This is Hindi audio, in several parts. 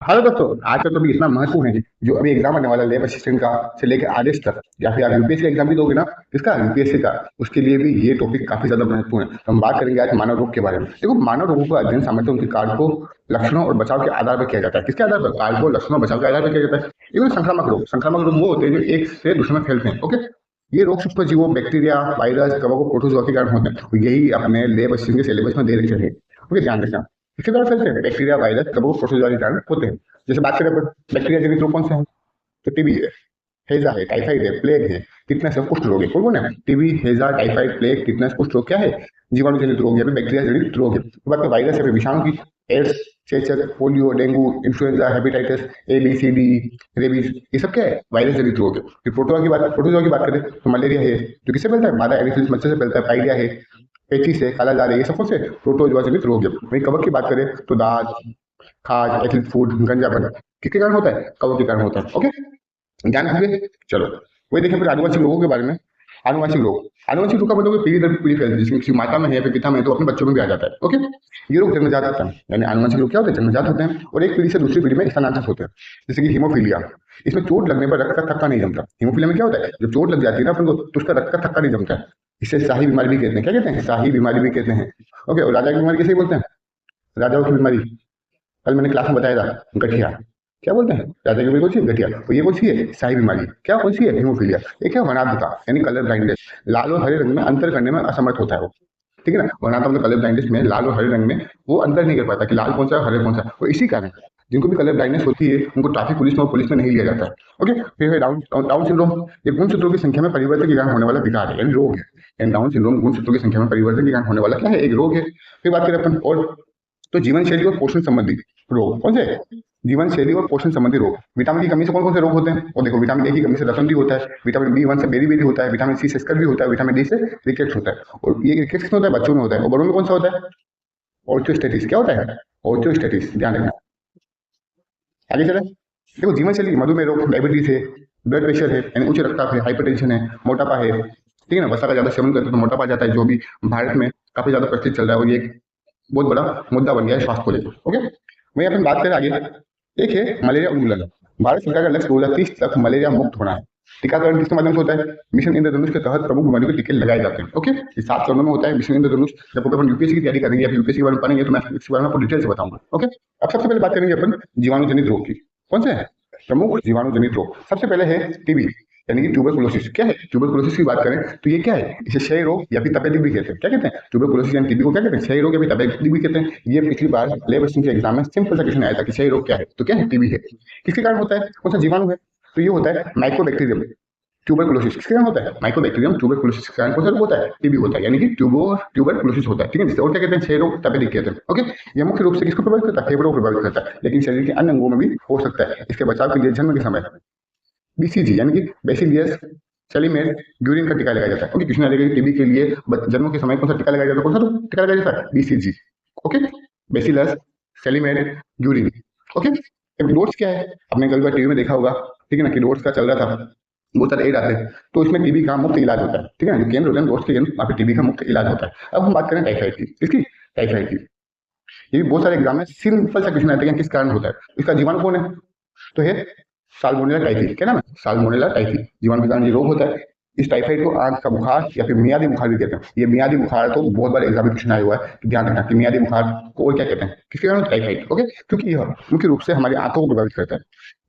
हेलो दोस्तों, आज का टॉपिक इतना महत्वपूर्ण है जो अभी एग्जाम आने वाला लैब असिस्टेंट का से लेकर आदेश तक, या फिर आप यूपीएससी का एग्जाम भी दोगे ना, इसका यूपीएससी का, उसके लिए भी ये टॉपिक काफी ज्यादा महत्वपूर्ण है। तो हम बात करेंगे आज मानव रोग के बारे में। देखो, मानव रोगों का अध्ययन सामान्यतः उनके कारकों, लक्षणों और बचाव के आधार पर किया जाता है। किसके आधार पर? कारकों, लक्षणों और बचाव के आधार पर किया जाता है। ये संक्रामक रोग वो होते हैं जो एक से दूसरे में फैलते हैं। ओके, ये रोग सूक्ष्म जीवों, बैक्टीरिया, वायरस, कवकों, प्रोटोजोआ के कारण होते हैं। तो यही अपने लैब असिस्टेंट के सिलेबस में दे रखे हैं। ओके, ध्यान रखना। इसके द्वारा फैलते हैं बैक्टीरिया, वायरस, कवकों, प्रोटोजोआ के कारण होते हैं। जैसे बात करें अपन बैक्टीरिया जनित रोग कौन से हैं, तो टीबी है, हैजा है, टाइफाइड है, प्लेग है, टिटनेस है, कुष्ठ रोग है। कौन कौन है? टीबी, हैजा, टाइफाइड, प्लेग, टिटनेस, कुष्ठ रोग क्या है? जीवाणु जनित रोग या फिर बैक्टीरिया जनित रोग है। तो बात करें वायरस है, फिर विषाणु की, एड्स, चेचक, polio, dengue, influenza, hepatitis A, B, C, D, rabies, ये सब क्या है? वायरस जनित रोग है। फिर प्रोटोजोआ की बात करें तो मलेरिया है, जो किससे फैलता है? मादा एनाफिलिस मच्छर से फैलता है। पाइडिया है, पेचिस है, काला जार है, ये सब कौन से? प्रोटोजोआ जनित रोग है। वहीं कवक की बात करें तो दाद, खाज, एथलीट फूड, गंजापन किसके कारण होता है? कवक के कारण होता है। ओके, ध्यान रखोगे। चलो, वही देखें फिर आनुवंशिक रोगों के बारे में। आनुवंशिक रोग का मतलब पीढ़ी दर पीढ़ी फैलती है, जिसमें किसी माता में है, फिर पिता में है, तो अपने बच्चों में भी आ जाता है। ओके, ये रोग जन्मजात होता है। यानी आनुवंशिक रोग क्या होते हैं? जन्मजात होते हैं और एक पीढ़ी से दूसरी पीढ़ी में स्थानांतरित होते हैं। जैसे कि हीमोफीलिया, इसमें चोट लगने पर रक्त का थक्का नहीं जमता। हीमोफीलिया में क्या होता है? जब चोट लग जाती है ना अपन को, तो उसका रक्त का थक्का नहीं जमता है। इसे शाही बीमारी भी कहते हैं। क्या कहते हैं? शाही बीमारी भी कहते हैं। ओके, और राजा की बीमारी कैसे बोलते हैं? राजाओं की बीमारी, कल मैंने क्लास में बताया था, गठिया। क्या बोलते हैं? राजा की बीमारी कौन सी है? गठिया। तो ये कौन सी है? शाही बीमारी। क्या कौन सी है? हीमोफीलिया। ये क्या? वनाधता यानी कलर ब्लाइंडनेस, लाल और हरे रंग में अंतर करने में असमर्थ होता है वो। ठीक है ना? वनाता मतलब कलर ब्लाइंडनेस में लाल और हरे रंग में वो अंतर नहीं कर पाता कि लाल कौन सा है, हरे कौन सा है। और इसी कारण जिनको भी कलर ब्लाइंडनेस होती है उनको ट्रैफिक पुलिस में और पुलिस में नहीं लिया जाता है। ओके, फिर है डाउन डाउन सिंड्रोम। ये गुणसूत्रों की संख्या में परिवर्तन के कारण होने वाला विकार है, यानी रोग है। यानी डाउन सिंड्रोम गुणसूत्रों की संख्या में परिवर्तन के कारण होने वाला क्या है? एक रोग है। फिर बात करें अपन और, तो जीवन शैली और पोषण संबंधी रोग कौन से? जीवन शैली और पोषण संबंधी रोग। विटामिन की कमी से कौन कौन से रोग होते हैं? और देखो, विटामिन ए की कमी से रसंधी होता है, विटामिन बी वन से बेरी होता है, विटामिन सी से स्कर भी होता है, विटामिन डी से रिकेट्स होता है। और ये रिकेट्स किसमें होता है? बच्चों में होता है। और बड़ों में कौन सा होता है? ऑर्थोस्टेटिस। क्या होता है? ऑर्थोस्टेटिस, ध्यान रखना। आगे चले, देखो जीवन शैली, मधुमेह रोग, डायबिटीज है, ब्लड प्रेशर है यानी उच्च रक्तचाप है, हाइपरटेंशन है, मोटापा है। ठीक है ना? वसा का ज्यादा सेवन करते हैं तो मोटापा आ जाता है, जो भी भारत में काफी ज्यादा प्रचलित चल रहा है, और ये एक बहुत बड़ा मुद्दा बन गया है स्वास्थ्य को लेकर। ओके, वहीं अपन बात करें आगे, एक है मलेरिया उन्मूलन। भारत सरकार का लक्ष्य 2030 तक मलेरिया मुक्त होना है। टीकाकरण किसके माध्यम से होता है? मिशन इंद्रधनुष के तहत प्रमुख बीमारियों के टीके लगाए जाते हैं। ओके, ये 7 चरणों में होता है मिशन इंद्रधनुष। जब अपन यूपीएससी की तैयारी करेंगे या फिर यूपीएससी के बारे में पढ़ेंगे तो मैं इसके बारे में आपको डिटेल से बताऊंगा। ओके, अब सबसे पहले बात करेंगे अपन जीवाणु जनित रोग की। कौन से है प्रमुख जीवाणु जनित रोग? सबसे पहले है टीबी, यानी कि ट्यूबरकुलोसिस। क्या है? ट्यूबरकुलोसिस की बात करें तो ये क्या है? इसे क्षय रोग या फिर तपेदिक भी कहते हैं। क्या कहते हैं? ट्यूबरकुलोसिस यानी टीबी को क्या कहते हैं? क्षय रोग या फिर तपेदिक भी कहते हैं। ये पिछली बार लेबर के एग्जाम में सिंपल सा क्वेश्चन आया था कि क्षय रोग क्या है, तो क्या है? टीबी है। किसके कारण होता है? कौन सा जीवाणु है? तो ये होता है माइक्रोबैक्टीरियम। ट्यूबरकुलोसिस किसके कारण होता है? माइक्रोबैक्टीरियम ट्यूबरकुलोसिस के कारण कौन सा रोग होता है? टीबी होता है, यानी कि ट्यूबरकुलोसिस होता है। ठीक है, जिसे और क्या कहते हैं? क्षय रोग, तपेदिक कहते हैं। ओके, ये मुख्य रूप से किसको प्रभावित करता है? फेफड़ों को प्रभावित करता है, लेकिन शरीर के अन्य अंगों में भी हो सकता है। इसके बचाव के लिए जन्म के समय बीसीजी यानी कि बेसिलियस सेलिमेट ग्यूरिन का टीका लगाया जाता है। ओके, कृष्णा रेड्डी टीबी के लिए जन्म के समय कौन सा टीका लगाया जाता है? कौन सा टीका लगाया जाता है? BCG. Okay, bacillus Calmette Guerin. Okay, अब डोट्स क्या है? आपने कभी बार टीवी में देखा होगा, ठीक है ना, कि डोट्स का चल रहा था, बहुत सारे एड आते हैं, तो इसमें टीबी का मुफ्त इलाज होता है। ठीक है ना, जो केंद्र होते हैं डोट्स के केंद्र, वहाँ पे टीबी का मुफ्त इलाज होता है। अब हम बात करें टाइफाइड की। किसकी? टाइफाइड की। ये भी बहुत सारे एग्जाम में सिंपल सा क्वेश्चन आते हैं, किस कारण होता है? इसका जीवाणु कौन है? तो है साल्मोनेला टाइफी। क्या नाम है? Salmonella typhi. जीवाणु के कारण ये रोग होता है। इस टाइफाइड को आंख का बुखार या फिर मियादी बुखार भी कहते हैं। ये मियादी बुखार तो बहुत बार एग्जाम में क्वेश्चन आया हुआ है, तो ध्यान रखना कि मियादी बुखार को और क्या कहते हैं, किसके कारण? टाइफाइड। ओके, क्योंकि यह मुख्य रूप से हमारी आंखों को प्रभावित करता है।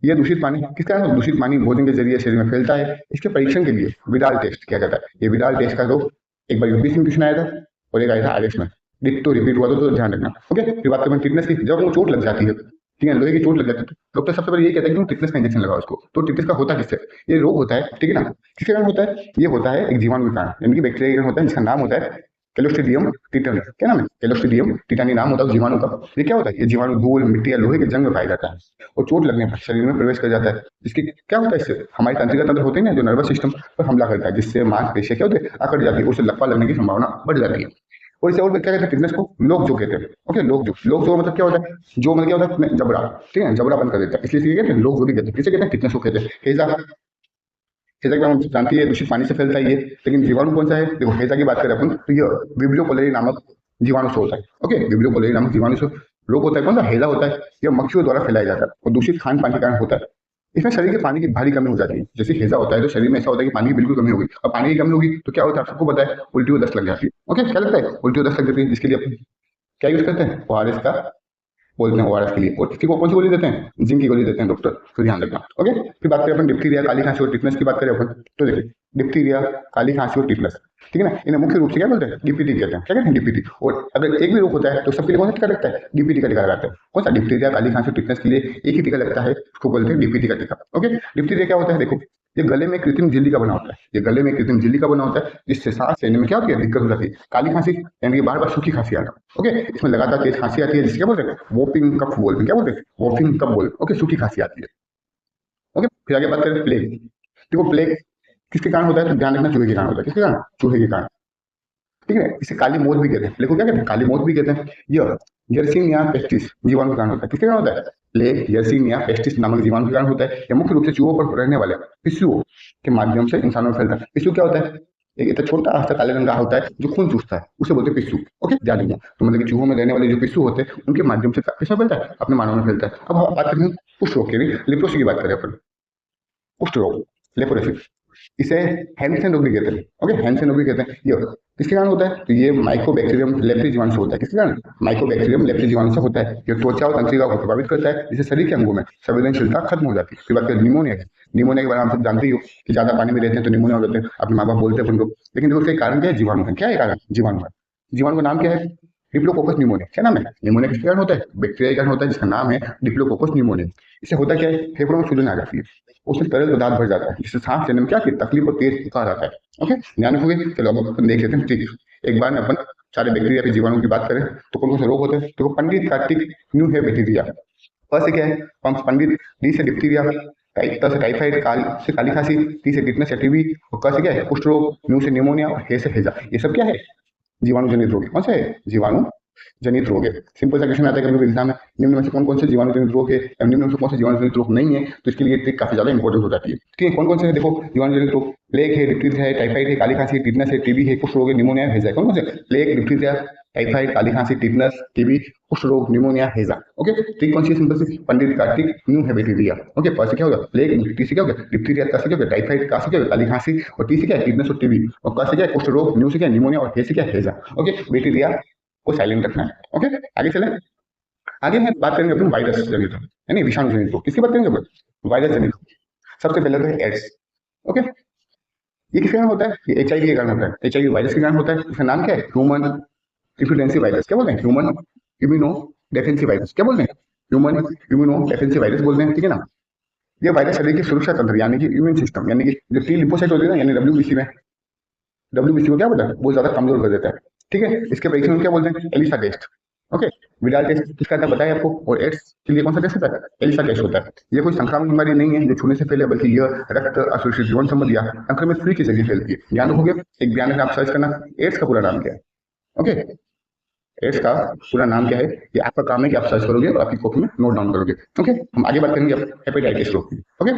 यह दूषित पानी किस कारण? दूषित पानी भोजन के जरिए शरीर में फैलता है। इसके परीक्षण के लिए विडाल टेस्ट किया जाता है। ये विडाल टेस्ट का तो एक बार यूपीएससी में क्वेश्चन आया था और एक आया था आरएस में। डिट्टो रिपीट हुआ तो ध्यान रखना। ओके, फिर बात करें टिटनेस की। जब वो चोट लग जाती है, ठीक है, लोहे की चोट लग जाती है, तो डॉक्टर सबसे पहले ये कहता है कि टिटनेस का इंजेक्शन लगाओ उसको। तो टिटनेस का होता किससे? ये रोग होता है, ठीक है ना, किसके कारण होता है? ये होता है एक जीवाणु के कारण, यानी कि बैक्टीरिया के कारण होता है, जिसका नाम होता है क्लोस्ट्रीडियम टिटानी। क्या नाम है? क्लोस्ट्रीडियम टिटानी नाम होता है उस जीवाणु का। ये क्या होता है? ये जीवाणु धूल, मिट्टी या लोहे के जंग में पाया जाता है और चोट लगने पर शरीर में प्रवेश कर जाता है। जिसकी क्या होता है? इससे हमारे तंत्रिका तंत्र होते हैं ना, जो नर्वस सिस्टम पर हमला करता है, जिससे मांसपेशियां क्या होती है? अकड़ जाती है, उससे लकवा लगने की संभावना बढ़ जाती है। और इसे और क्या कहते हैं? फिटनेस को लोक जो कहते हैं। ओके, लोक जो मतलब क्या होता है? जो मतलब क्या होता है? अपने जबड़ा, ठीक है, जबड़ा बंद कर देता है, इसलिए इसे कहते हैं लोक जो भी कहते हैं। किसे कहते हैं? फिटनेस को कहते हैं। हेजा, हेजा क्या हम जानती है, दूषित पानी से फैलता है ये। लेकिन जीवाणु कौन सा है? देखो, हेजा की बात करें अपन तो ये विब्रियो कोलेरी नामक जीवाणु से होता है। ओके, विब्रियो कोलेरी नामक जीवाणु से रोग होता है कौन सा, हैजा होता है, यह मक्खियों द्वारा फैलाया जाता है और दूषित खान पान के कारण होता है। इसमें शरीर के पानी की भारी कमी हो जाती है। जैसे हैजा होता है तो शरीर में ऐसा होता है कि पानी की बिल्कुल कमी होगी, और पानी की कमी होगी तो क्या होता है, सबको पता है, उल्टी और दस्त लग जाती है। ओके, क्या लगता है, उल्टी और दस्त लग जाती है, जिसके लिए अपन क्या यूज करते हैं, ओआरएस का बोलते हैं, ओआरएस के लिए। और किसी को कौन सी गोली देते हैं, जिंक की गोली देते हैं डॉक्टर, तो ध्यान रखना। ओके, फिर बात करें अपन डिप्थीरिया, काली खांसी और टिटनेस की बात करें अपन, तो देखिए डिप्थीरिया, काली खांसी और टिटनेस, ठीक है ना, इन्हें मुख्य रूप से क्या बोलते हैं, डीपीटी कहते हैं। क्या कहते हैं, डीपीटी। और अगर एक भी रोग होता है तो सबके लिए कौन सा टीका लगता है, डीपीटी का टीका लगाते हैं। कौन सा, डिप्थीरिया, काली खांसी और टिटनेस के लिए एक ही टीका लगता है, उसको बोलते हैं डीपीटी का टीका। ओके, डिप्थीरिया क्या होता है, देखो ये गले में कृत्रिम झिल्ली का बना होता है, ये गले में कृत्रिम झिल्ली का बना होता है, जिससे सांस लेने में क्या होती है, दिक्कत हो जाती है। काली खांसी यानी कि बार बार सूखी खांसी आना। ओके, इसमें लगातार तेज खांसी आती है, जिससे क्या बोलते हैं, वोपिंग कफ बोलते हैं। क्या बोलते हैं, वोपिंग कफ बोल। ओके, सूखी खांसी आती है। ओके, फिर आगे बात करें प्लेग। देखो प्लेग किसके कारण होता है, तो ध्यान रखना, चूहे के कारण होता है। किसके कारण, चूहे के कारण, ठीक है। इसे काली मौत भी कहते हैं, प्लेग को क्या कहते हैं, काली मौत भी कहते हैं। यह यर्सीनिया पेस्टिस जीवाणु के कारण होता है। किसके कारण होता है, प्लेग यर्सीनिया पेस्टिस नामक जीवाणु के कारण होता है। यह मुख्य रूप से चूहों पर रहने वाले पिस्सुओं के माध्यम से इंसानों में फैलता है। पिस्सू क्या होता है, एक इतना छोटा सा काले रंग का होता है जो खून चूसता है, उसे बोलते हैं पिस्सू। ओके, ध्यान रखना। तो मतलब कि चूहों में रहने वाले जो पिस्सू होते हैं उनके माध्यम से किसमें फैलता है, अपने मानव में फैलता है। अब हम बात करें कुष्ठ रोग की, लिप्रोसी की बात करें अपन, कुष्ठ रोग, लेप्रोसिस, इसे हैंसेन रोग भी कहते हैं। ओके, हैंसेन रोग भी कहते हैं। ये किसके कारण होता है, तो ये माइकोबैक्टीरियम लेप्री जीवाणु से होता है। किसके कारण, माइकोबैक्टीरियम लेप्री जीवाणु से होता है। ये त्वचा और तंत्रिका को प्रभावित करता है, जिससे शरीर के अंगों में संवेदनशीलता खत्म हो जाती है। फिर बात करें निमोनिया की। निमोनिया के बारे में आप सब जानते ही हो कि ज्यादा पानी में रहते हैं तो निमोनिया हो जाते हैं, अपने माँ बाप बोलते हैं अपन को। लेकिन देखो उसका कारण क्या है, जीवाणु है। क्या है कारण, जीवाणु है। जीवाणु का नाम क्या है, डिप्लोकोकस निमोनिया। क्या नाम है, निमोनिया किसके कारण होता है, बैक्टीरिया के कारण होता है, जिसका नाम है डिप्लोकोकस निमोनिया। इससे होता क्या है, फेफड़ों में सूजन आ जाती है, उसमें तरल पदार्थ भर जाता है, जिससे सांस लेने में क्या की तकलीफ और तेज बुखार आता है। ओके, ध्यान रखोगे। चलो अब अपन देख लेते हैं ट्रिक। एक बार में अपन सारे बैक्टीरिया के जीवाणु की बात करें तो कौन कौन से रोग होते हैं, तो पंडित कार्तिक न्यू है बैक्टीरिया। प से क्या है, पंडित, डी से डिप्थीरिया, त से टाइफाइड, काल से काली खांसी, टी से टिटनेस या टीबी, और क से क्या है, कुष्ठ रोग, न्यू से निमोनिया, और हे से हैजा। ये सब क्या है, जीवाणु जनित रोग है। कौन सा है, जीवाणु जनित रोग है। सिंपल सा क्वेश्चन आता है कभी एग्जाम में, निम्न में से कौन कौन से जीवाणु जनित रोग है या निम्न में से कौन से जीवाणु जनित रोग नहीं है, तो इसके लिए ट्रिक काफी ज्यादा इंपॉर्टेंट हो जाती है। ठीक है, कौन कौन से है, देखो जीवाणु जनित रोग, प्लेग है, डिप्थीरिया है, टाइफाइड है, काली खांसी है, टिटनेस है, टीबी है, कुष्ठ रोग है, निमोनिया है, हैजा है। कौन कौन से, प्लेग, डिप्थीरिया, टाइफाइड, काली खांसी, टिटनेस, टीबी, कुष्ठ रोग, निमोनिया, हैजा। ओके, ट्रिक कौन सी है, सिंपल सी, पंडित कार्तिक न्यू है बैक्टीरिया। ओके, प से क्या होगा, प्लेग, टी से क्या होगा, डिप्थीरिया, क से क्या होगा, टाइफाइड, का से क्या होगा, काली खांसी, और टी से क्या है, टिटनेस और टीबी, और क से क्या है, कुष्ठ रोग, न्यू से क्या है, निमोनिया, और हे से क्या है, हैजा। ओके, बैक्टीरिया को साइलेंट रखना है। ओके, आगे चलें। आगे है बात करेंगे अपन वायरस जनित रोग, यानी विषाणु जनित रोग। किसकी बात करेंगे अपन, वायरस जनित रोग। सबसे पहले तो है एड्स। ओके, ये किसके कारण होता है, ये एचआईवी के कारण होता है, एचआईवी वायरस के कारण होता है। इसका नाम क्या है, ह्यूमन इन्फ्लुएंसी वायरस। क्या बोलते हैं, ह्यूमन इम्यूनो डेफिशिएंसी वायरस। क्या बोलते हैं, ह्यूमन इम्यूनो डेफिशिएंसी वायरस बोलते हैं। ठीक है ना, ये वायरस शरीर के सुरक्षा तंत्र यानी कि इम्यून सिस्टम, यानी कि जो टी लिपोसाइट होती है ना, यानी डब्ल्यूबीसी में, डब्ल्यूबीसी को क्या बोलता है, बहुत ज्यादा कमजोर कर देता है। ठीक है, इसके परीक्षण में क्या बोलते हैं, ELISA test. Okay, Widal test किसका था बताया आपको, और एड्स के लिए कौन सा टेस्ट होता है, एलिसा टेस्ट होता है। ये कोई संक्रामक बीमारी नहीं है जो छूने से फैले, बल्कि यह रक्त असुरक्षित यौन संबंध या संक्रमित सुई के जरिए फैलती है। ध्यान रखोगे, एक बयान में आप सर्च करना, एड्स का पूरा नाम क्या है। ओके, एड्स का पूरा नाम क्या है, ये आपका काम है कि आप सर्च करोगे और आपकी कॉपी में नोट डाउन करोगे। ओके, हम आगे बात करेंगे हेपेटाइटिस रोग की। ओके,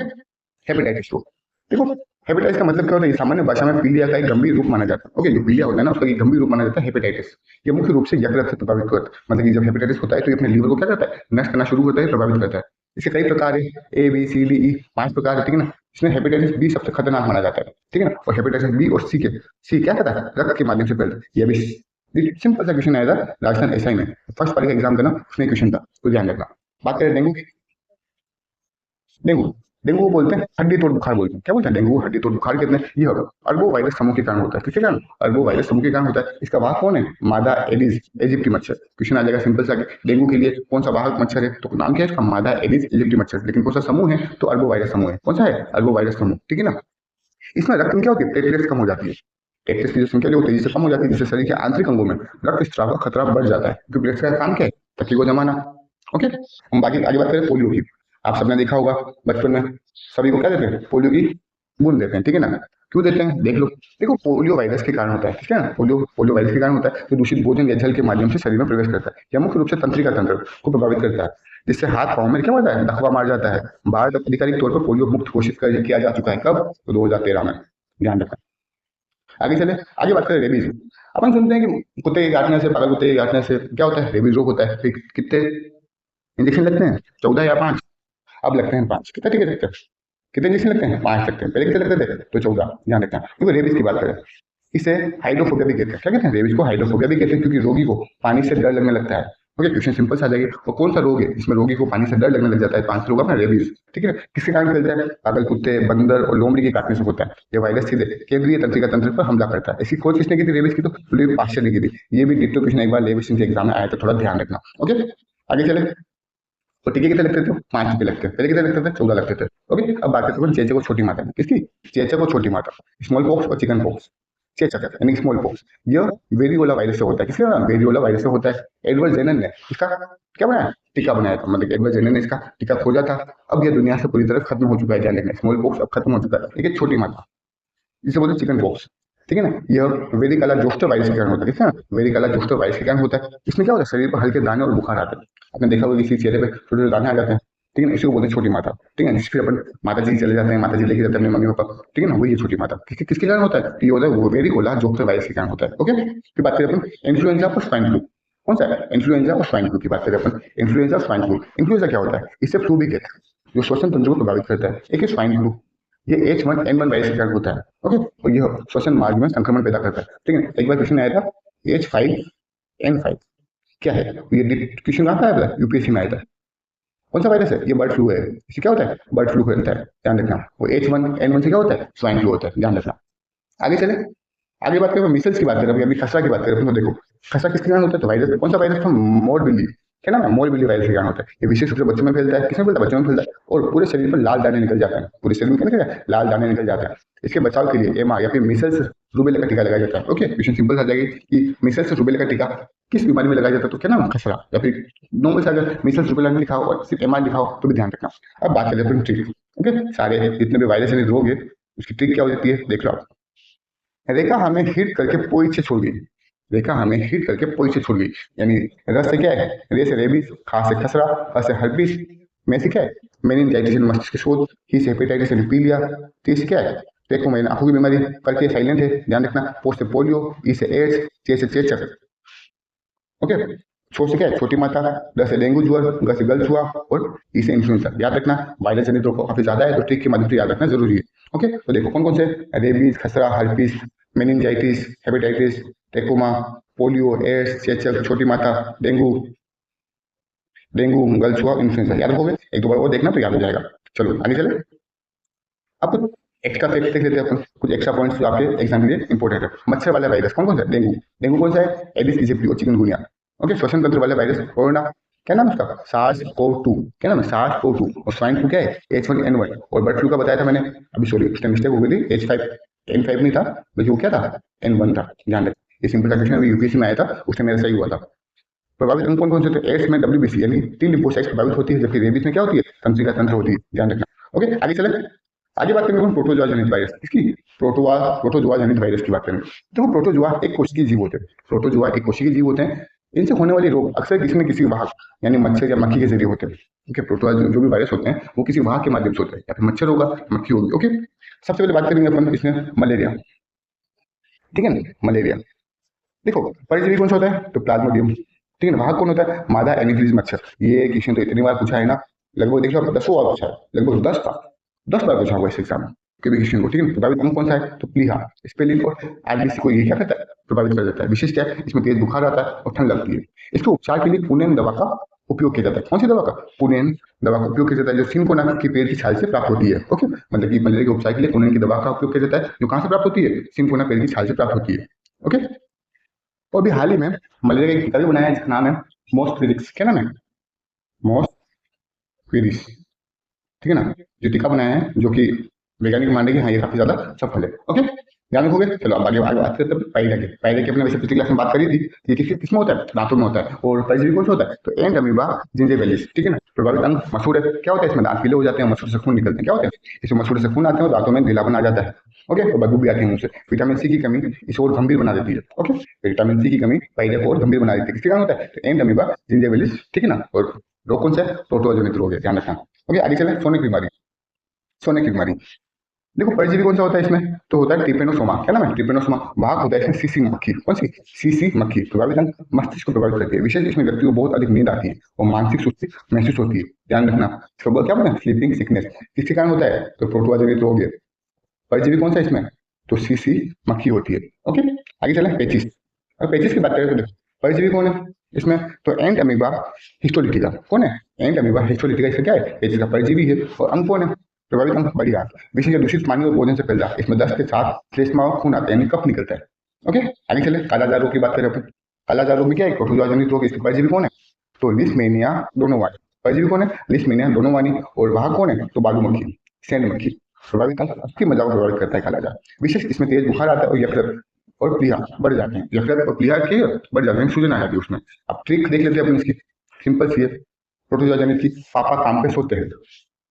हेपेटाइटिस रोग, देखो हेपेटाइटिस का मतलब क्या होता है, सामान्य भाषा में पीलिया का एक गंभीर रूप माना जाता है। ओके, जो पीलिया होता है ना, उसका एक गंभीर रूप माना जाता है हेपेटाइटिस। ये मुख्य रूप से यकृत से प्रभावित करता है, मतलब कि जब हेपेटाइटिस होता है तो ये अपने लीवर को क्या करता है, नष्ट करना शुरू होता है, प्रभावित करता है। इसके कई प्रकार है, ए बी सी डी ई, 5 प्रकार है। ठीक है ना, इसमें हेपेटाइटिस बी सबसे खतरनाक माना जाता है। ठीक है ना, और हेपेटाइटिस बी और सी क्या कहता है, रक्त के माध्यम से फैलता है। ये भी सिंपल सा क्वेश्चन आएगा राजस्थान एसआई में, फर्स्ट पारी का एग्जाम देना, उसमें क्वेश्चन था, तो ध्यान रखना। बात करें डेंगू की। डेंगू, डेंगू को बोलते हैं हड्डी तोड़ बुखार बोलते हैं। क्या बोलते हैं, डेंगू हड्डी तोड़ बुखार कहते हैं। ये अरबो वायरस समूह के कारण होता है। किसके कारण, अरबो वायरस समूह के कारण होता है। इसका वाहक कौन है, मादा एडिस इजिप्टी मच्छर। क्वेश्चन आ जाएगा सिंपल सा, डेंगू के लिए कौन सा वाहक मच्छर है, तो नाम क्या है इसका, मादा एडिस इजिप्टी मच्छर। लेकिन कौन सा समूह है, तो अरबो वायरस समूह है। कौन सा है, अरबो वायरस समूह। ठीक है ना, इसमें रक्त में क्या होती है, प्लेटलेट्स कम हो जाती है। प्लेटलेट्स की जो संख्या जो तेजी से कम हो जाती है, जिससे शरीर के आंतरिक अंगों में रक्त स्राव का खतरा बढ़ जाता है, क्योंकि प्लेटलेट्स का काम क्या है, तकलीफ को जमाना। ओके, हम बाकी आगे बात करें पोलियो की। आप सबने देखा होगा बचपन में सभी को क्या देते हैं, पोलियो की बूंद देते हैं। ठीक है ना, क्यों देते हैं, देख लो। देखो पोलियो वायरस के कारण होता है। ठीक है ना, पोलियो वायरस के कारण होता है, तो दूषित भोजन या जल के माध्यम से शरीर में प्रवेश करता है। यह मुख्य रूप से तंत्रिका तंत्र को प्रभावित करता है, जिससे हाथ पाँव में क्या होता है, दखवा मार जाता है। भारत आधिकारिक तौर पर पोलियो मुक्त घोषित किया जा चुका है, कब, तो 2013 में। ध्यान रखना। आगे चले, आगे बात करें रेबीज। अपन सुनते हैं कि कुत्ते के काटने से, पागल कुत्ते के काटने से क्या होता है, रेबीज रोग होता है। फिर कितने इंजेक्शन लगते हैं, 14 या 5? अब लगते हैं 5। कितने टीके लगते हैं, कितने इंजेक्शन लगते हैं, 5 लगते हैं। पहले कितने लगते थे, तो 14। ध्यान रखना। देखो रेबीज की बात करें, इसे हाइड्रोफोबिया भी कहते हैं। क्या कहते हैं, रेबीज को हाइड्रोफोबिया भी कहते हैं, क्योंकि रोगी को पानी से डर लगने लगता है। ओके, क्वेश्चन सिंपल सा आ जाएगी, वो कौन सा रोग है जिसमें रोगी को पानी से डर लगने लग जाता है? 5 रोग अपना रेबीज। ठीक है, किसके कारण फैलता है? पागल कुत्ते, बंदर और लोमड़ी के काटने से होता है। ये वायरस सीधे केंद्रीय तंत्रिका तंत्र पर हमला करता है। इसकी खोज किसने की थी रेबीज की? तो लुई पाश्चर ने की थी। ये भी डिट्टो क्वेश्चन एक बार लेब के एग्जाम में आया, तो थोड़ा ध्यान रखना। ओके, आगे चले। तो टीके कितने लगते थे, 5 टीके लगते थे। पहले कितने लगते थे, 14 लगते थे। ओके, अब बात करते हैं चेचक और छोटी माता की। किसकी? चेचक और छोटी माता, स्मॉल पॉक्स और चिकन पॉक्स। चेचक यानी स्मॉल पॉक्स, यह वेरियोला वायरस से होता है। किसके नाम, वेरियोला वायरस से होता है। एडवर्ड जेनर ने इसका क्या बनाया, टीका बनाया था। मतलब एडवर्ड जेनर ने इसका टीका खोजा था। अब यह दुनिया से पूरी तरह खत्म हो चुका है। ध्यान रखना, स्मॉल पॉक्स अब खत्म हो चुका है। लेकिन छोटी माता, जिसे बोलते हैं चिकन पॉक्स, ठीक है ना, यह वेरिकाला जोस्टर वायरस के कारण होता है। ठीक है ना, वेरिकाला जोस्टर वायरस के कारण होता है। इसमें क्या होता है, शरीर पर हल्के दाने और बुखार आते हैं। आपने देखा होगा किसी चेहरे पे छोटे छोटे दाने आ जाते हैं। ठीक है ना, इसी को बोलते हैं छोटी माता। ठीक है, जिसके अपन माता जी चले जाते हैं, माता जी लेके जाते हैं अपने मम्मी पापा। ठीक है ना, वही है छोटी माता। किसके कारण होता है, ये होता है वो वेरिकोला जोस्टर वायरस के कारण होता है। ओके, फिर बात करें अपन इन्फ्लुएंजा और स्वाइन फ्लू। कौन सा है, इन्फ्लुएंजा और स्वाइन फ्लू की बात करें अपन। इन्फ्लुएंजा और स्वाइन फ्लू, इन्फ्लुएंजा क्या होता है, इससे फ्लू भी कहते हैं, जो श्वसन तंत्र को प्रभावित करता है। एक है स्वाइन फ्लू, ये H1N1 वायरस के कारण होता है। ओके, और यह श्वसन मार्ग में संक्रमण पैदा करता है। ठीक है, एक बार क्वेश्चन आया था H5N5 क्या है, ये क्वेश्चन कहाँ आया था, यूपीएससी में आया था। कौन सा वायरस है, ये बर्ड फ्लू है। इससे क्या होता है, बर्ड फ्लू होता है। ध्यान रखना, वो H1N1 से क्या होता है, स्वाइन फ्लू होता है। ध्यान रखना। आगे चले, आगे बात करें मिसल्स की बात करें, अभी खसरा की बात करें तो देखो खसरा किसके कारण होता है, तो वायरस कौन सा वायरस था, मोर बिल्ली। क्या नाम है, मोर बिल्ली वायरस के कारण होता है। ये विशेष रूप से बच्चों में फैलता है। किसमें फैलता है, बच्चों में फैलता है। और पूरे शरीर पर लाल दाने निकल जाते हैं, पूरे शरीर में क्या निकल जाता है, लाल दाने निकल जाते हैं। इसके बचाव के लिए एमआर या फिर मिसल्स रूबेला का टीका लगाया जाता है। ओके, क्वेश्चन सिंपल आ जाएगी कि मिसल्स रूबेला का टीका किस बीमारी में लगाया जाता है, तो क्या नाम, खसरा। या फिर नॉर्मल से अगर मिसल्स रूबेला नहीं लिखा हो और सिर्फ एमआर लिखा हो तो भी ध्यान रखना। अब बात करें अपन ट्रिक। ओके, सारे जितने भी वायरस यानी रोग है उसकी ट्रिक क्या हो जाती है, देख लो आप। रेखा हमें हिट करके पोई से छोड़ गई, रेखा हमें हिट करके पोई से छोड़ गई। यानी रस से क्या है, रे से रेबीज, खा से खसरा, ह से हर्पीस, में से क्या है, मेनिंजाइटिस मस्तिष्क के शोध, ही से हेपेटाइटिस पीलिया, टी से क्या है, टेको में आंखों की बीमारी, करके साइलेंट है, ध्यान रखना, पो से पोलियो, ई से एड्स, चे से चेचक। ओके, छो से क्या है, छोटी माता, ग से डेंगू ज्वर, ग से गल छुआ, और ई से इन्फ्लुएंजा। याद रखना, वायरस जनित रोग काफी ज्यादा है, तो ट्रिक के माध्यम से याद रखना जरूरी है। ओके, तो देखो कौन कौन से, रेबीज, खसरा, herpes, meningitis, hepatitis, trachoma, polio, AIDS, चेचक, छोटी माता, डेंगू, डेंगू, गल छुआ, इन्फ्लुएंजा। याद रखोगे, एक दो बार और देखना तो याद हो जाएगा। चलो आगे चले, अब कुछ एक्स्ट्रा फैक्ट देख लेते हैं अपन, कुछ एक्स्ट्रा पॉइंट्स जो आपके एग्जाम के लिए इंपॉर्टेंट है। मच्छर वाला वायरस कौन कौन सा है, डेंगू। डेंगू कौन सा है, एडिस इजिप्टी और चिकनगुनिया। ओके, श्वसन तंत्र वाले वायरस कोरोना, क्या नाम है उसका, SARS-CoV-2। क्या नाम है, SARS-CoV-2। और स्वाइन फ्लू क्या है, H1N1। और बर्ड फ्लू का बताया था मैंने अभी, सॉरी उसमें मिस्टेक हो गई थी, H5N5 नहीं था बल्कि वो क्या था, N1 था। ध्यान रखें, ये सिंपल सा क्वेश्चन अभी यूपीएससी में आया था, उसमें मेरा सही हुआ था। प्रभावित अंग कौन कौन से थे, एड्स में WBC यानी टी लिम्फोसाइट्स प्रभावित होती है, जबकि रेबीज में क्या होती है, तंत्रिका तंत्र होती है। ध्यान रखना। ओके, आगे चले, आगे बात करेंगे प्रोटोजोआ जनित वायरस। किसकी, प्रोटोजोआ जनित वायरस की बात करेंगे। देखो प्रोटोजोआ एक कोशिकीय जीव होते हैं, प्रोटोजोआ एक कोशिकीय जीव होते हैं। इनसे होने वाले रोग अक्सर किसी न किसी वाहक यानी मच्छर या मक्खी के जरिए होते हैं। ओके, प्रोटोजोआ जो भी वायरस होते हैं वो किसी वाहक के माध्यम से होते हैं, या फिर मच्छर होगा, मक्खी होगी। ओके, सबसे पहले बात करेंगे अपन इसमें मलेरिया। ठीक है ना, मलेरिया देखो परजीवी कौन सा होता है, तो प्लाज्मोडियम। ठीक है ना, वाहक कौन होता है, मादा एनीफिलीज मच्छर। ये क्वेश्चन तो इतनी बार पूछा है ना, लगभग देख लो आप 10 बार पूछा है, लगभग 10 बार, 10 बार पूछा हुआ इस एग्जाम में के भी क्वेश्चन को। ठीक है, प्रभावित अंग कौन सा है, तो प्लीहा, स्पेलिंग और आरबीसी को ये क्या करता है, प्रभावित कर देता है। विशेष क्या है, इसमें तेज बुखार आता है और ठंड लगती है। इसके उपचार के लिए पुनेन दवा का उपयोग किया जाता है। कौन सी दवा का, पुनेन दवा का उपयोग किया जाता है, जो सिंकोना के पेड़ की छाल से प्राप्त होती है। ओके, मतलब कि मलेरिया के उपचार के लिए पुनेन की दवा का उपयोग किया जाता है, जो कहाँ से प्राप्त होती है, सिंकोना पेड़ की छाल से प्राप्त होती है। ओके, और अभी हाल ही में मलेरिया का एक टीका भी बनाया है जिसका नाम है मॉस्क्विरिक्स। क्या नाम है, मॉस्क्विरिक्स। ठीक है ना, जो टीका बनाया है, जो कि वैज्ञानिक मान रहे हैं कि हाँ ये काफी ज्यादा सफल है। ओके, ध्यान रखोगे। चलो अब आगे आगे बात करते हैं पायरिया के। पायरिया की अपने वैसे पिछली क्लास में बात करी थी, ये किसमें होता है, दांतों में होता है। और परजीवी कौन सा होता है, तो एंड अमीबा जिंजिविलिस। ठीक है ना, प्रभावित अंग मसूड़ है। क्या होता है, इसमें दांत पीले हो जाते हैं, मसूड़ से खून निकलते हैं। क्या होते हैं, इसमें मसूड़ से खून आते हैं और दांतों में ढीलापन आ जाता है। ओके, और बदबू भी आती है मुंह से। विटामिन सी की कमी इसे और गंभीर बना देती है। ओके, विटामिन सी की कमी पायरिया को और गंभीर बना देती है। किसके कारण होता है, तो एंड अमीबा जिंजिविलिस। ठीक है ना, और रोग कौन सा है, प्रोटोजोनिक रोग है, ध्यान रखना। ओके, आगे चले, सोने की बीमारी। सोने की बीमारी देखो परजीवी कौन सा होता है इसमें, तो होता है ट्रिपेनोसोमा, क्या नाम है, ट्रिपेनोसोमा। भाग होता है इसमें सीसी मक्खी, कौन सी, सीसी मक्खी। प्रभावित अंग मस्तिष्क को प्रभावित करती है, विशेष इसमें व्यक्ति को बहुत अधिक नींद आती है और मानसिक सुस्ती महसूस होती है, ध्यान रखना। तो क्या बोलते हैं, स्लीपिंग सिकनेस, किसके कारण होता है, तो प्रोटोजोनिक रोग है। परजीवी कौन सा इसमें, तो सीसी मक्खी होती है। ओके, आगे चलें, पेचिस। अब पेचिस की बात करें तो देखो परजीवी कौन है इसमें, तो एंट अमीबा हिस्टोलिटिका, कौन है, एंट अमीबा हिस्टोलिटिका, इसका क्या है, पेचिस का परजीवी है। और अंग कौन है, प्रभावित अंग बड़ी आंत, विशेष दूषित पानी और भोजन से फैलता है, इसमें दस्त के साथ श्लेष्मा और खून आता है, यानी कफ निकलता है। ओके, आगे चले, कालाजार रोग की बात करें अपन। कालाजार रोग में क्या है, प्रोटोजोनिक रोग, इसके परजीवी कौन है, तो लिस्मेनिया डोनोवानी। परजीवी कौन है, लिस्मेनिया डोनोवानी। और वहां कौन है, तो बालू मक्खी, सैंड मक्खी। प्रभावित अंग अस्थि मज्जा को प्रभावित करता है कालाजार, विशेष इसमें तेज बुखार आता है और यकृत और प्लीहा बढ़ जाते हैं, यकृत और प्लीहा के बढ़ जाते हैं, सूजन आ जाती है उसमें। अब ट्रिक देख लेते हैं अपन इसकी, सिंपल सी है। प्रोटोजोनिक की, पापा काम पे सोते हैं,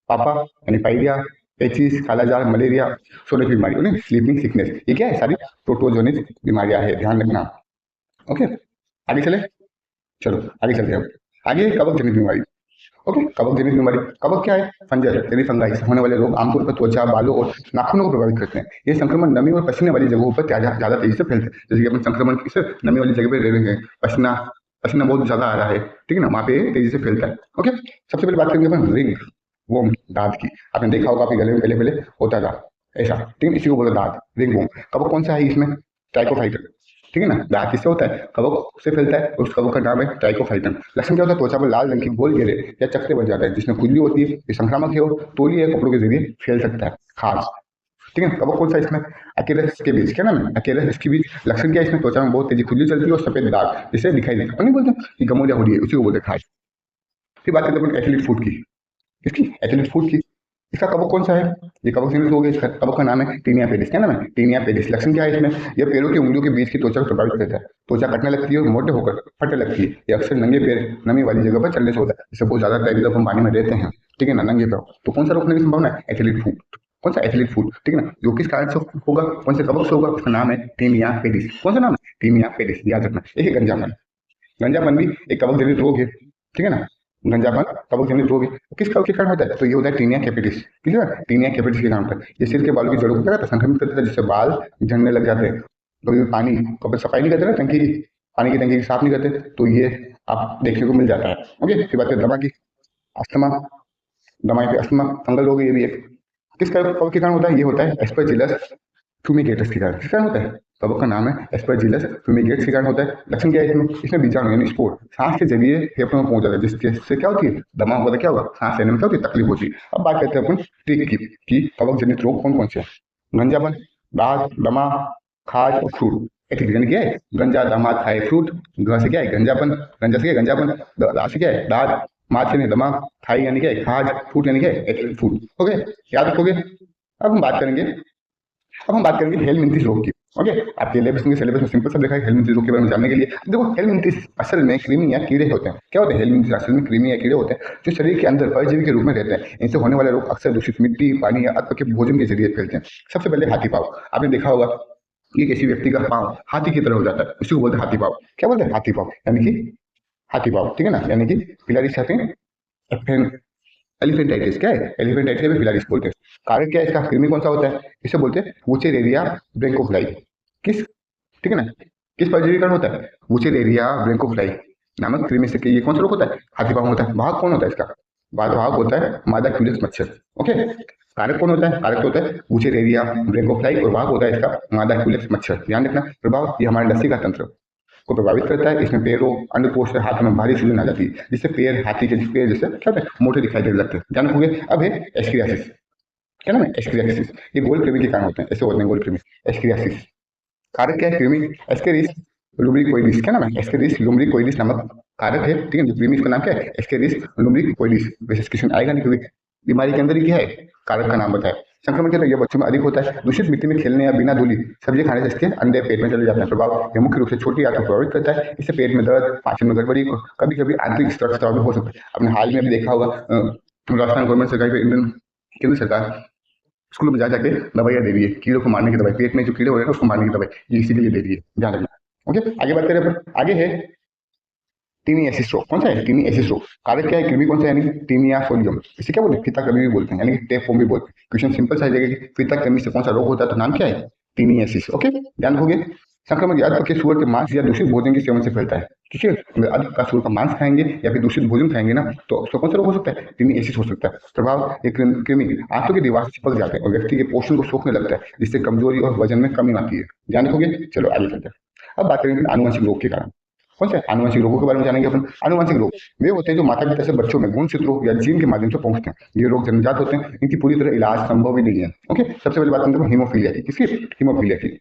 पापा यानी पाइरिया, पेचिस, कालाजार, मलेरिया, सोने की बीमारी, उन्हें स्लीपिंग सिकनेस, ये क्या है, सारी प्रोटोजोनिक बीमारियां है, ध्यान रखना। ओके, आगे चले, चलो आगे चलते हैं। आगे कवक जनित बीमारी। ओके, कवक जनित बीमारी, कवक क्या है, फंजर यानी फंगाई से होने वाले रोग आमतौर पर त्वचा, बालों और नाखूनों को प्रभावित करते हैं। ये संक्रमण नमी और पसीने वाली जगहों पर ज्यादा तेजी से फैलते हैं, जैसे कि अपन संक्रमण किस नमी वाली जगह पे रह रहे हैं, पसीना पसीना बहुत ज्यादा आ रहा है, ठीक है ना, वहां पे तेजी से फैलता है। ओके, सबसे पहले बात करेंगे अपन रिंग वोम, दांत की। आपने देखा होगा आपके गले में पहले पहले होता था ऐसा, ठीक है, इसी को बोलते दांत, रिंग वोम। कवक कौन सा है इसमें, ट्राइकोफाइटन, ठीक है ना, दांत किससे होता है, कवक से फैलता है, उस कवक का नाम है ट्राइकोफाइटन। लक्षण क्या होता है, त्वचा पर लाल रंग की गोल घेरे या चकते बन जाता है, जिसमें खुजली होती है, ये संक्रामक है और तोली या कपड़ों के जरिए फैल सकता है, खास, ठीक है। कवक कौन सा इसमें, अकेलस के बीच, क्या नाम है, अकेलस के बीच। लक्षण क्या है इसमें, त्वचा में बहुत तेजी खुजली चलती है और सफेद दाग जिसे दिखाई देता है, अपन नहीं बोलते कि गमोलिया हो रही है, उसी को बोलते हैं खास। फिर बात करते हैं अपन एथलीट फूड की, किसकी, एथलीट फूड की। इसका कवक कौन सा है, ये कवक सीमित हो गया, इसका कवक का नाम है टीनिया पेडिस, क्या नाम है, टीनिया पेडिस। लक्षण क्या है इसमें, यह पैरों की उंगलियों के बीच की त्वचा को प्रभावित करता है, त्वचा कटने लगती है और मोटे होकर फटने लगती है। ये अक्सर नंगे पैर नमी वाली जगह पर चलने से होता है, जैसे बहुत ज्यादा टाइम जब हम पानी में रहते हैं, ठीक है ना, नंगे पैर, तो कौन सा रोकने की संभावना है, एथलीट फूड। कौन सा, एथलीट फूड, ठीक है ना, जो किस कारण से होगा, कौन से कवक से होगा, उसका नाम है टीनिया पेडिस। कौन सा नाम है, टीनिया पेडिस, याद रखना। एक है गंजापन, गंजापन भी एक कवक जनित रोग है, ठीक है ना, गंजापन कवक जनित रोग है। किस कवक के कारण होता है, तो ये होता है टीनिया कैपिटिस, ठीक है, टीनिया कैपिटिस के कारण होता है। ये सिर के बालों की जड़ों को क्या करता है, संक्रमित करता है, जिससे बाल झड़ने लग जाते हैं। कभी पानी कभी सफाई नहीं करते ना, टंकी की, पानी की टंकी की साफ नहीं करते, तो ये आप देखने को मिल जाता है। ओके, फिर बात करें दमा की, अस्थमा, दमा पे अस्थमा फंगल रोग, ये भी एक किस कवक के कारण होता है, ये होता है एस्परजिलस फ्यूमिगेटस के कारण। किस कारण होता है, कवक का नाम है एस्परजिलस फ्यूमिगेट्स के कारण होता है। लक्षण क्या है इसमें, इसमें बीजाणु यानी स्पोर सांस के जरिए फेफड़ों में पहुंच जाता है, जिससे क्या होती है, दमा होता है, क्या होगा, सांस लेने में क्या होती है, तकलीफ होती है। अब बात करते हैं अपन ट्रिक की कि कवक जनित रोग कौन कौन से हैं। गंजापन, दांत, दमा, खाज और फ्रूट। एक यानी क्या है, गंजा, दामा, खाए, फ्रूट। ग से क्या है, गंजापन, गंजा से क्या है, गंजापन, दा से क्या है, दांत, माथ यानी दमा, खाई यानी क्या है, खाज, फ्रूट यानी क्या है, फ्रूट। ओके, याद रखोगे। अब हम बात करेंगे हेलमिंथिस रोग की। ओके, आपके सिलेबस में सिंपल सा देखा है हेलमिंथिस रोग के बारे में जानने के लिए। देखो हेलमिंथिस असल में कृमि या कीड़े होते हैं। क्या होते हैं हेलमिंथिस, असल में कृमि या कीड़े होते हैं जो शरीर के अंदर परजीवी के रूप में रहते हैं। इनसे होने वाले रोग अक्सर दूषित मिट्टी, पानी या अल्प के भोजन के जरिए फैलते हैं। सबसे पहले हाथी पाँव, आपने देखा होगा कि किसी व्यक्ति का पाँव हाथी की तरह हो जाता है, उसी को बोलते हैं हाथी पाँव। क्या बोलते हैं, हाथी पाँव, यानी कि हाथी पाँव, ठीक है ना, यानी कि फिलारिस एलिफेंटाइटिस। क्या है, एलिफेंटाइटिस में फिलारिस बोलते हैं। कारण क्या है इसका, कृमि कौन सा होता है, इसे बोलते हैं वुचेरेरिया ब्रेंकोफ्लाई। किस, ठीक है ना, किस परजीवी कारण होता है, वुचेरेरिया ब्रेंकोफ्लाई नामक कृमि से। ये कौन सा रोग होता है, हाथी पाँव होता है। भाग कौन होता है इसका, भाग होता है मादा क्यूलिस मच्छर। ओके, कारक कौन होता है, कारक होता है वुचेरेरिया ब्रेंकोफ्लाई और भाग होता है इसका मादा क्यूलिस मच्छर। ध्यान रखना, प्रभाव ये हमारे लसीका तंत्र को प्रभावित करता है। इसमें पैरों, अंडकोश, हाथ में भारी सूजन आ जाती है, जिससे पैर हाथी के पैर जैसे क्या होता है, मोटे दिखाई देने लगते हैं। ध्यान रखोगे। अब है एस्क्रियासिस, क्या नाम है, एस्क्रियासिस। ये गोल कृमि के कारण होते हैं, ऐसे होते हैं गोल कृमि, एस्क्रियासिस। कारक क्या है, कृमि एस्केरिस लुम्ब्रिकोइडिस, क्या नाम है, एस्केरिस लुम्ब्रिकोइडिस नामक कारक है, ठीक है। जो कृमि, इसका नाम क्या है, एस्केरिस लुम्ब्रिकोइडिस। वैसे क्वेश्चन आएगा नहीं, क्योंकि बीमारी के अंदर ही क्या है, कारक का नाम बताया। संक्रमण के अंदर बच्चों में अधिक होता है। दूषित मिट्टी में खेलने या बिना धुली सब्जी खाने से इसके अंडे पेट में चले जाते हैं। प्रभाव यह मुख्य रूप से छोटी आंत को प्रभावित करता है। इससे पेट में दर्द, पाचन में गड़बड़ी, कभी कभी आंतरिक स्त्राव भी हो सकता है। आपने हाल में भी देखा होगा, राजस्थान गवर्नमेंट सरकार, इंडियन केंद्र सरकार स्कूलों में जा जाके दवाइयाँ दे रही है, कीड़ों को मारने की दवाई, पेट में जो कीड़े हो रहे हैं उसको मारने की दवाई, ये इसी के लिए दे रही है, ध्यान रखना। ओके, आगे बात करें अपन, आगे है टीनियासिस रोग। कौन सा है? टीनियासिस रोग। कारक क्या है? कृमि कौन सा है? यानी टीनिया सोडियम। इसे क्या बोलते हैं? फीता कृमि भी बोलते हैं, यानी कि टेप भी बोलते हैं। क्वेश्चन सिंपल सा है कि फीता कृमि से कौन सा रोग होता है, तो नाम क्या है? टीनियासिस। ओके, ध्यान रखोगे। संक्रमण याद रखिए सूअर के मांस या दूषित भोजन के सेवन से फैलता है। ठीक है, अगर अधिक का सूअर का मांस खाएंगे या फिर दूषित भोजन खाएंगे ना, तो उसका कौन सा रोग हो सकता है? टीनियासिस हो सकता है। प्रभाव, एक कृमि आंतों की दीवार से चिपक जाते हैं और व्यक्ति के पोषण को सोखने लगता है, जिससे कमजोरी और वजन में कमी आती है। ध्यान रखोगे। चलो आगे चलते हैं। अब बात करेंगे आनुवंशिक रोग के कारण। कौन से आनुवंशिक रोगों के बारे में जानेंगे अपन। आनुवंशिक रोग वे होते हैं जो माता पिता से बच्चों में गुणसूत्रों या जीन के माध्यम से पहुंचते हैं। ये रोग जन्मजात होते हैं, इनकी पूरी तरह इलाज संभव ही नहीं है। ओके, सबसे पहले बात करते हैं हीमोफीलिया की। किसकी? हीमोफीलिया की।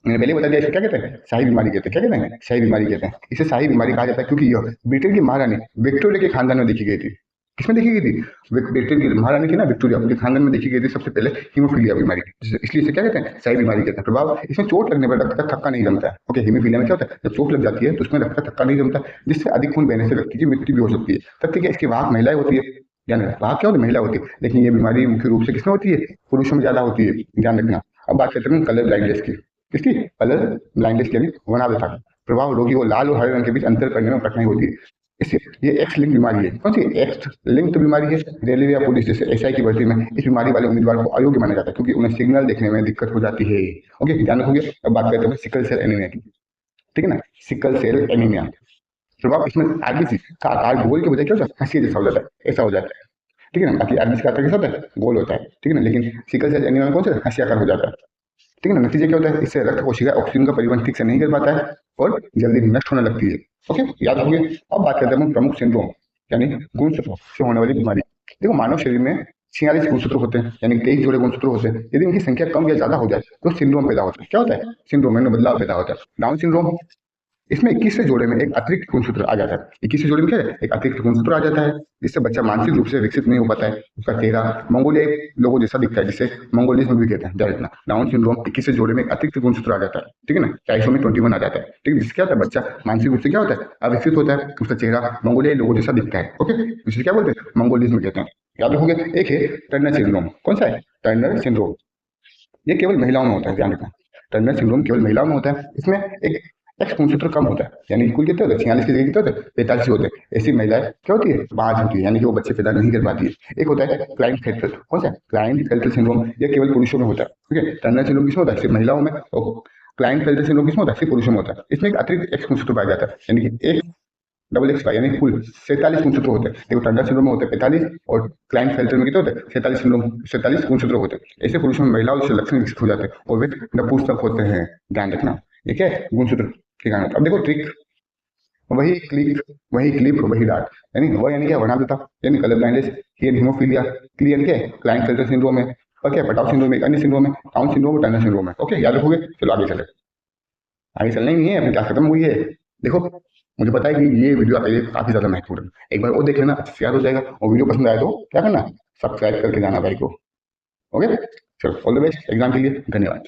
मैंने पहले बता दिया इसको क्या कहते हैं? शाही बीमारी कहते हैं। क्या कहते हैं? शाही बीमारी कहते हैं। इसे शाही बीमारी कहा जाता है क्योंकि यह ब्रिटेन की महारानी विक्टोरिया के खानदान में देखी गई थी। किसमें देखी गई थी? ब्रिटेन की महारानी थी ना विक्टोरिया, उनके खानदान में देखी गई थी सबसे पहले हीमोफीलिया बीमारी। इसलिए इसे क्या कहते हैं? शाही बीमारी कहते हैं। प्रभाव, इसमें चोट लगने पर रक्त का थक्का नहीं जमता है। ओके, हीमोफीलिया में क्या होता है? जब चोट लग जाती है तो उसमें रक्त का थक्का नहीं जमता, जिससे अधिक खून बहने से व्यक्ति की मृत्यु भी हो सकती है। तब ठीक है, इसकी वाहक महिलाएं होती है। ध्यान रखना, वाहक क्या होती है? महिला होती है। लेकिन ये बीमारी मुख्य रूप से किसमें होती है? पुरुषों में ज्यादा होती है। ध्यान रखना। अब बात करते हैं कलर ब्लाइंडनेस की। किसकी? कलर ब्लाइंडनेस यानी वर्णांधता का प्रभाव। रोगी को लाल और हरे रंग के बीच अंतर करने में कठिनाई होती है। इससे ये एक्स लिंक बीमारी है। कौन सी? एक्स लिंक बीमारी है। रेलवे या पुलिस जैसे एसआई की भर्ती में इस बीमारी वाले उम्मीदवार को अयोग्य माना जाता है, क्योंकि उन्हें सिग्नल देखने में दिक्कत हो जाती है। ओके, ध्यान रखोगे। अब बात करते हैं सिकल सेल एनीमिया की। ठीक है ना, सिकल सेल एनीमिया। प्रभाव, इसमें आरबीसी का आकार गोल के बजाय क्या होता है? हंसी जैसा हो जाता है, ऐसा हो जाता है। ठीक है ना, बाकी आरबीसी का आकार कैसा होता है? गोल होता है। ठीक है ना, लेकिन सिकल सेल एनीमिया में कौन सा? हंसी आकार हो जाता है। ठीक है ना, नतीजे क्या होता है? इससे रक्त कोशिका ऑक्सीजन का परिवहन ठीक से नहीं कर पाता है और जल्दी नष्ट होने लगती है। ओके, याद रखोगे। अब बात करते हैं प्रमुख सिंड्रोम, यानी गुणसूत्रों से होने वाली बीमारी। देखो, मानव शरीर में 46 गुणसूत्र होते हैं, यानी 23 जोड़े गुणसूत्र होते हैं। यदि इनकी संख्या कम या ज्यादा हो जाए तो सिंड्रोम पैदा होता है। क्या होता है? सिंड्रोम में बदलाव पैदा होता है। डाउन सिंड्रोम, इसमें 21वें जोड़े में एक अतिरिक्त गुणसूत्र आ जाता है। 21वें जोड़े में क्या है? एक अतिरिक्त गुणसूत्र आ जाता है, जिससे बच्चा मानसिक रूप से विकसित नहीं हो पाता है। उसका चेहरा मंगोलियाई लोगों जैसा दिखता है, जिसे मंगोलिज्म भी कहते हैं। ध्यान रखना, डाउन सिंड्रोम 21वें जोड़े में एक अतिरिक्त गुणसूत्र आ जाता है। ठीक है ना, 40 में 21 आ जाता है। ठीक है, जिससे क्या होता है? बच्चा मानसिक रूप से क्या होता है? अविकसित होता है। उसका चेहरा मंगोलियाई लोगों जैसा दिखता है। ओके, इसे क्या बोलते हैं? मंगोलिज्म कहते हैं। याद रखोगे। एक है टर्नर सिंड्रोम। कौन सा है? Turner syndrome. ये केवल महिलाओं में होता है। ध्यान रखना, टर्नर सिंड्रोम केवल महिलाओं में होता है। इसमें एक एक्स गुणसूत्र कम होता है, यानी कुल कितने होते हैं? 46 की जगह कितने होते हैं? 45 होते हैं। ऐसी महिलाएं क्या होती है? बाज होती है, यानी कि वो बच्चे पैदा नहीं कर पाती है। एक होता है क्लाइनफेल्टर। कौन सा? Klinefelter syndrome. ये केवल पुरुषों में होता है। ठीक है, टर्नर सिंड्रोम किसमें होता है? सिर्फ महिलाओं में। और क्लाइनफेल्टर सिंड्रोम किसमें होता है? सिर्फ पुरुषों में होता है। इसमें एक अतिरिक्त एक्स गुणसूत्र पाया जाता है, यानी कि एक डबल एक्स वाई, यानी कुल 47 गुणसूत्र होते हैं। देखो, टर्नर सिंड्रोम में होते हैं 45 और क्लाइनफेल्टर में कितने होते हैं? 47 गुणसूत्र होते हैं। ऐसे पुरुषों में महिलाओं से लक्षण विकसित हो जाते हैं और वे नपुंसक होते हैं। ध्यान रखना, ये क्या है? गुणसूत्र के कारण। अब देखो ट्रिक, वही क्लिप वही डार्ट, यानी वह यानी क्या? वर्णांधता, यानी कलर ब्लाइंडनेस, ये हीमोफीलिया, क्लियर क्या है? क्लाइनफेल्टर सिंड्रोम है। और क्या? पटाव सिंड्रोम एक अन्य सिंड्रोम है। डाउन सिंड्रोम और टर्नर सिंड्रोम है। ओके, याद रखोगे। चलो आगे चले। आगे चलना ही नहीं है, अपनी क्लास खत्म हुई है। देखो, मुझे पता है कि ये वीडियो आपके लिए काफी ज्यादा महत्वपूर्ण है। एक बार वो देख लेना, अच्छे से याद हो जाएगा। और वीडियो पसंद आए तो क्या करना? सब्सक्राइब करके जाना भाई को। ओके, चलो ऑल द बेस्ट एग्जाम के लिए। धन्यवाद।